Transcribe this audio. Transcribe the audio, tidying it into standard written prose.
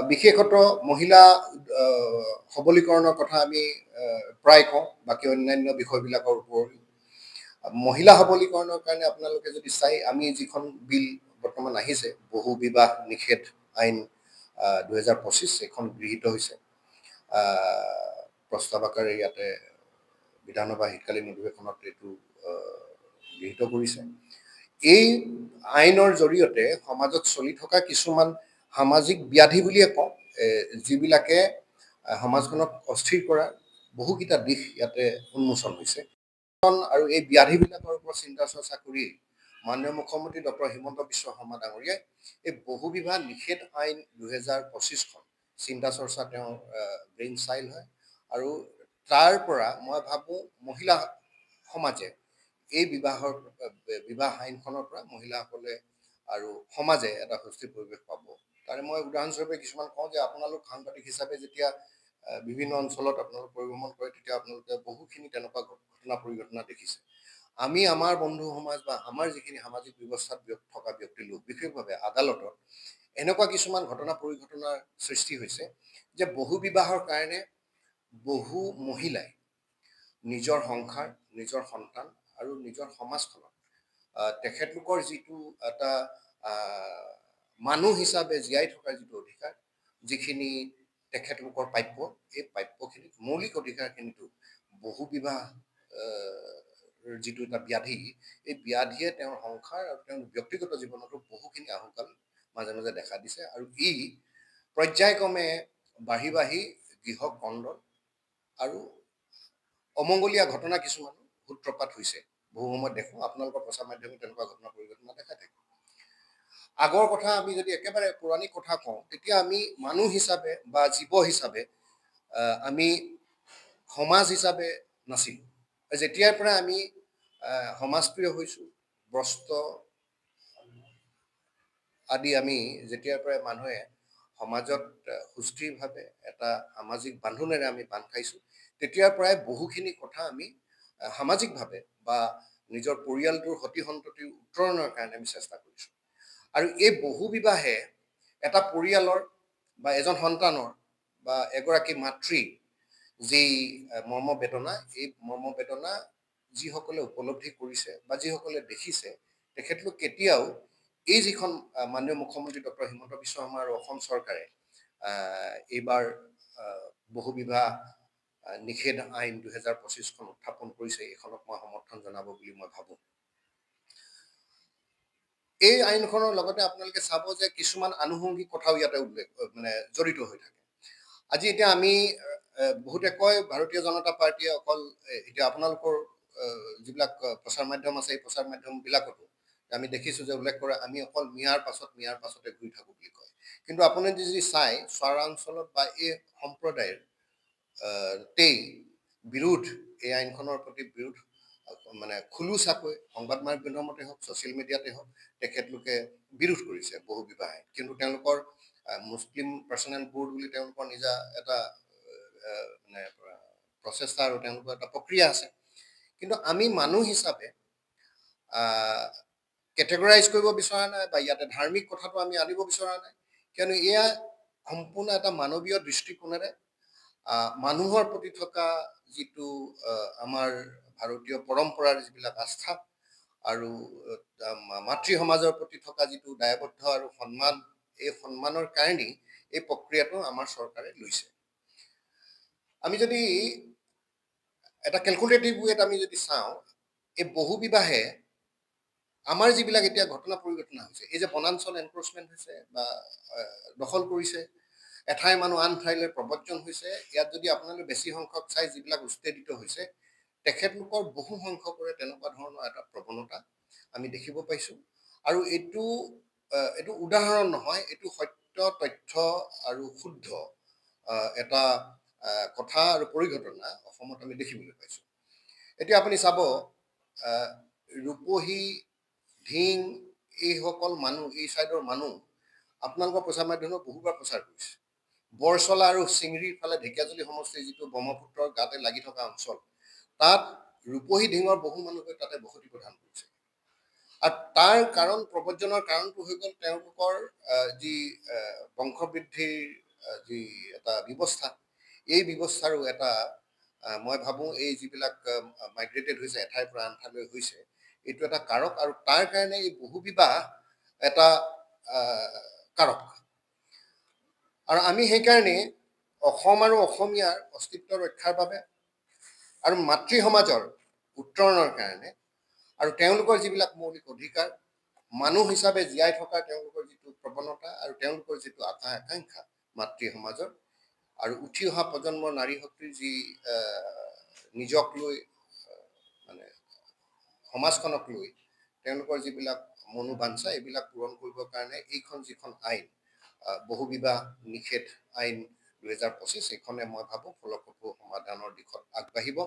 বিশেষত মহিলা সবলীকৰণৰ কথা আমি প্ৰায় কওঁ, বাকী অন্যান্য বিষয়বিলাকৰ উপৰিও। মহিলা সবলীকৰণৰ কাৰণে আপোনালোকে যদি চাই, আমি যিখন বিল বৰ্তমান আহিছে, বহু বিবাহ নিষেধ আইন 2025, এইখন গৃহীত হৈছে। প্ৰস্তাৱ আকাৰে ইয়াতে বিধানসভা শীতকালীন অধিৱেশনত এইটো গৃহীত কৰিছে। এই আইনৰ জৰিয়তে সমাজত চলি থকা কিছুমান সামাজিক ব্যাধি বুলিয়ে কওঁ, যিবিলাকে সমাজখনক অস্থিৰ কৰা বহুকেইটা দিশ ইয়াতে উন্মোচন হৈছে। আৰু এই ব্যাধিবিলাকৰ ওপৰত চিন্তা চৰ্চা কৰি মাননীয় মুখ্যমন্ত্ৰী ডক্টৰ হিমন্ত বিশ্ব শৰ্মা ডাঙৰীয়াই এই বহুবিবাহ নিষেধ আইন 2025খন চিন্তা চৰ্চা তেওঁৰ ব্ৰেইন চাইল্ড হয়। আৰু তাৰ পৰা মই ভাবোঁ মহিলা সমাজে এই বিবাহ আইনখনৰ পৰা মহিলাসকলে আৰু সমাজে এটা সুস্থিৰ পৰিৱেশ পাব। তাৰে মই উদাহৰণস্বৰূপে কিছুমান কওঁ যে আপোনালোক সাংবাদিক হিচাপে যেতিয়া বিভিন্ন অঞ্চলত আপোনালোক পৰিভ্ৰমণ কৰে, তেতিয়া আপোনালোকে বহুখিনি তেনেকুৱা ঘটনা দেখিছে। আমি আমাৰ বন্ধু সমাজ বা আমাৰ যিখিনি সামাজিক ব্যৱস্থাত থকা ব্যক্তি লোক, বিশেষভাৱে আদালতত এনেকুৱা কিছুমান ঘটনাৰ সৃষ্টি হৈছে যে বহু বিবাহৰ কাৰণে বহু মহিলাই নিজৰ সংসাৰ, নিজৰ সন্তান আৰু নিজৰ সমাজখনত তেখেতলোকৰ যিটো এটা মানুহ হিচাপে জীয়াই থকাৰ যিটো অধিকাৰ, যিখিনি তেখেতলোকৰ প্ৰাপ্য, এই প্ৰাপ্যখিনিত মৌলিক অধিকাৰখিনিতো বহু বিবাহ যিটো এটা ব্যাধি, এই ব্যাধিয়ে তেওঁৰ সংসাৰ আৰু তেওঁৰ ব্যক্তিগত জীৱনতো বহুখিনি আহুকাল মাজে মাজে দেখা দিছে। আৰু ই পৰ্যায়ক্ৰমে বাঢ়ি বাঢ়ি গৃহ কন্দল আৰু অমংগলীয়া ঘটনা কিছুমানো সূত্ৰপাত হৈছে। বহু সময়ত দেখোঁ, আপোনালোকৰ প্ৰচাৰ মাধ্যমে তেনেকুৱা ঘটনা দেখাই থাকে। আগৰ কথা আমি যদি একেবাৰে পৌৰাণিক কথা কওঁ, তেতিয়া আমি মানুহ হিচাপে বা জীৱ হিচাপে আমি সমাজ হিচাপে নাছিলোঁ। যেতিয়াৰ পৰা আমি সমাজপ্ৰিয় হৈছোঁ, বস্ত্ৰ আদি আমি যেতিয়াৰ পৰা মানুহে সমাজত সুস্থিৰভাৱে এটা সামাজিক বান্ধোনেৰে আমি বান্ধ খাইছোঁ, তেতিয়াৰ পৰাই বহুখিনি কথা আমি সামাজিকভাৱে বা নিজৰ পৰিয়ালটোৰ সতি সন্ততিৰ উত্তৰণৰ কাৰণে আমি চেষ্টা কৰিছোঁ। আৰু এই বহু বিবাহে এটা পৰিয়ালৰ বা এজন সন্তানৰ বা এগৰাকী মাতৃৰ যি মৰ্মবেদনা, এই মৰ্মবেদনা যিসকলে উপলব্ধি কৰিছে বা যিসকলে দেখিছে, তেখেতলোক কেতিয়াও এই যিখন মাননীয় মুখ্যমন্ত্ৰী ডক্টৰ হিমন্ত বিশ্ব শৰ্মা আৰু অসম চৰকাৰে এইবাৰ বহুবিবাহ নিষেধ আইন 2025খন উত্থাপন কৰিছে, এইখনক মই সমৰ্থন জনাব বুলি মই ভাবোঁ। এই আইনখনৰ লগতে আপোনালোকে চাব যে কিছুমান আনুষংগিক কথাও ইয়াতে জড়িত হৈ থাকে। আজি এতিয়া আমি বহুতে কয় ভাৰতীয় জনতা পাৰ্টীয়ে অকল এতিয়া আপোনালোকৰ যিবিলাক প্ৰচাৰ মাধ্যম আছে, এই প্ৰচাৰ মাধ্যমবিলাকতো আমি দেখিছোঁ যে উল্লেখ কৰে, আমি অকল মিয়াৰ পাছতে ঘূৰি থাকোঁ বুলি কয়। কিন্তু আপুনি যদি চাই, চহৰাঞ্চলত বা এই সম্প্ৰদায়ৰ বিৰোধ, এই আইনখনৰ প্ৰতি বিৰোধ খোলোচাকৈ সংবাদ মাধ্যমতে হওক, ছ'চিয়েল মিডিয়াতে হওক, তেখেতলোকে বিৰোধ কৰিছে বহু বিবাহ আইন। কিন্তু তেওঁলোকৰ মুছলিম পাৰ্চনেল বোৰ্ড বুলি তেওঁলোকৰ নিজা এটা প্ৰচেষ্টা আৰু তেওঁলোকৰ এটা প্ৰক্ৰিয়া আছে। কিন্তু আমি মানুহ হিচাপে কেটেগৰাইজ কৰিব বিচৰা নাই বা ইয়াতে ধাৰ্মিক কথাটো আমি আনিব বিচৰা নাই, কিয়নো এয়া সম্পূৰ্ণ এটা মানৱীয় দৃষ্টিকোণেৰে মানুহৰ প্ৰতি থকা যিটো আমাৰ ভাৰতীয় পৰম্পৰাৰ যিবিলাক আস্থা আৰু মাতৃ সমাজৰ প্ৰতি থকা যিটো দায়বদ্ধ আৰু সন্মান, এই সন্মানৰ কাৰণেই এই প্ৰক্ৰিয়াটো আমাৰ চৰকাৰে লৈছে। আমি যদি এটা কেলকুলেটিভ ৱেত আমি যদি চাওঁ, এই বহু বিবাহে আমাৰ যিবিলাক এতিয়া ঘটনা পৰিঘটনা হৈছে, এই যে বনাঞ্চল এনক্ৰচমেণ্ট হৈছে বা দখল কৰিছে, এঠাইৰ মানুহ আন ঠাইলৈ প্ৰব্ৰজন হৈছে, ইয়াত যদি আপোনালোকে বেছি সংখ্যক চাই যিবিলাক উচ্ছেদিত হৈছে, তেখেতলোকৰ বহু সংখ্যকৰে তেনেকুৱা ধৰণৰ এটা প্ৰৱণতা আমি দেখিব পাইছোঁ। আৰু এইটো উদাহৰণ নহয়, এইটো সত্য তথ্য আৰু শুদ্ধ এটা কথা আৰু পৰিঘটনা অসমত আমি দেখিবলৈ পাইছোঁ। এতিয়া আপুনি চাব, ৰূপহী, ধিং, এইসকল মানুহ, এই ছাইডৰ মানুহ আপোনালোকৰ প্ৰচাৰ মাধ্যমত বহুবাৰ প্ৰচাৰ কৰিছে। বৰচলা আৰু চিংৰিৰ ফালে ঢেকীয়াজুলি সমষ্টিৰ যিটো ব্ৰহ্মপুত্ৰৰ গাতে লাগি থকা অঞ্চল, তাত ৰূপহী ধিঙৰ বহু মানুহে তাতে বসতি প্ৰদান কৰিছে। আৰু তাৰ কাৰণ প্ৰব্ৰজনৰ কাৰণটো হৈ গ'ল তেওঁলোকৰ যি বংশবৃদ্ধিৰ যি এটা ব্যৱস্থা, এই ব্যৱস্থাৰো এটা মই ভাবোঁ এই যিবিলাক মাইগ্ৰেটেড হৈছে এঠাইৰ পৰা আন ঠাইলৈ হৈছে, এইটো এটা কাৰক, আৰু তাৰ কাৰণে এই বহুবিবাহ এটা কাৰক। আৰু আমি সেইকাৰণে অসম আৰু অসমীয়াৰ অস্তিত্ব ৰক্ষাৰ বাবে আৰু মাতৃ সমাজৰ উত্তৰণৰ কাৰণে আৰু তেওঁলোকৰ যিবিলাক মৌলিক অধিকাৰ, মানুহ হিচাপে জীয়াই থকাৰ তেওঁলোকৰ যিটো প্ৰৱণতা আৰু তেওঁলোকৰ যিটো আকাংক্ষা মাতৃ সমাজৰ, আৰু উঠি অহা প্ৰজন্মৰ নাৰী শক্তিৰ যি নিজক লৈ মানে সমাজখনক লৈ তেওঁলোকৰ যিবিলাক মনোবাঞ্ছা, এইবিলাক পূৰণ কৰিবৰ কাৰণে এইখন যিখন আইন, বহুবিবাহ নিষেধ আইন 2025, এইখনে মই ভাবোঁ ফলপ্ৰসূ সমাধানৰ দিশত আগবাঢ়িব।